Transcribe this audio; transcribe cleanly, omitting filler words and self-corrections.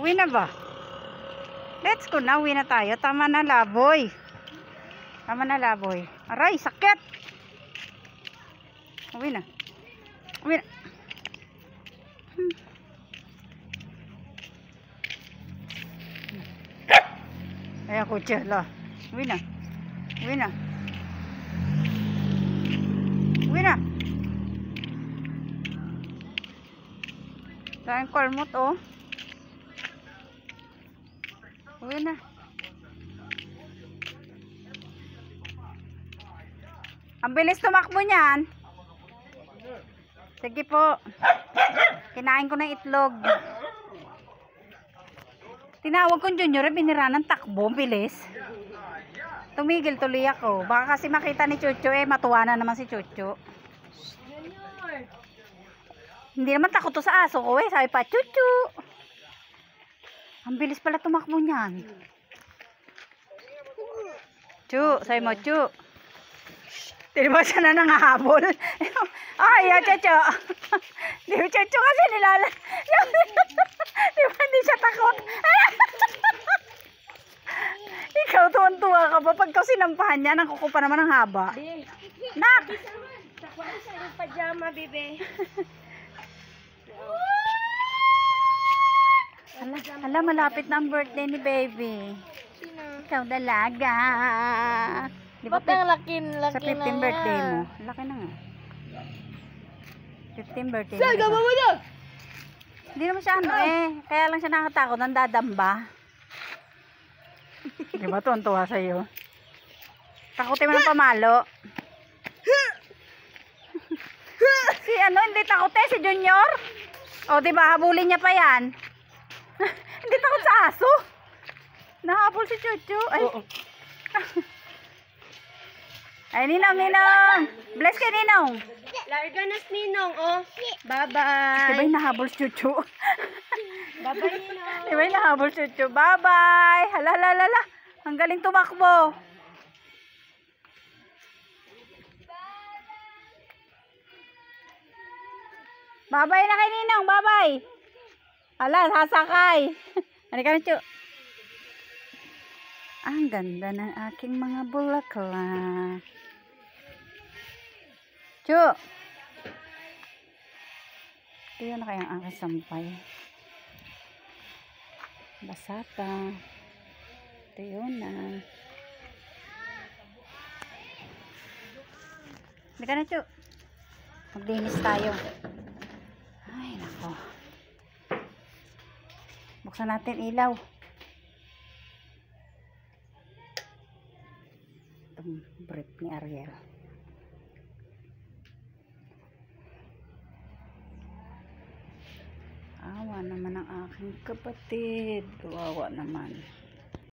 Uwi na ba? Let's go na. Uwi na tayo. Tama na, laboy. Tama na, laboy. Aray, sakit. Uwi na. Uwi na. Ayan, kutsi. Uwi na. Uwi na. Uwi na. Dahil kalmot, oh. Uwi na. Ang bilis tumakbo niyan. Sige po. Kinain ko ng itlog. Tinawag ko Junior, binira ng takbo. Bilis. Tumigil tuloy ako. Baka kasi makita ni Chucho, matuwa na naman si Chucho. Hindi naman takot to sa aso ko, sabi pa, Chuchu. Ang bilis pala tumakbo niyan. Chu, sabi mo, Chu. Di ba siya na nangahabol? Ay, Chuchu. Di ba, Chuchu kasi nilala. Di ba, hindi siya takot? Ikaw, tuwan-tuwa ka ba? Pagka sinampahan niya, nakukupa naman ng haba. Nak! Takwa sa yung pajama, bebe. Ala, malapit na ang birthday ni baby. Sino? Ikaw dalaga. Di ba Ba't ang laki sa 15 na birthday nga? mo? Laki na nga. 15 birthday Saan mo. ka Diba? mo na? Hindi naman siya kaya lang siya nakatakot, nandadamba. Di ba, tuwan-tuwa sa'yo? Takutin mo ng pamalo. Si hindi takot si Junior. O, di ba, habulin niya pa yan. Hindi takot sa aso. Nahabol si Chuchu. Ay. Ay, Ninong. Bless kay Ninong. Larga na si Ninong, oh. Bye-bye. Di ba yung nahabol si Chuchu? Bye-bye, Ninong. Di ba yung nahabol si Chuchu? Bye-bye. Hala. Ang galing tumakbo. Bye-bye na kay Ninong. Bye-bye. Hala, sasakay. Ano ka na, Chu? Ang ganda ng aking mga bulaklak. Chu! Ito na kayang aking sampay. Basa pa. Ito yun na. Hindi ka na, Chu. Maglinis tayo. Ay, nako. Buksan natin ilaw. Itong brief ni Ariel. Awa naman ang aking kapatid. Kawawa naman.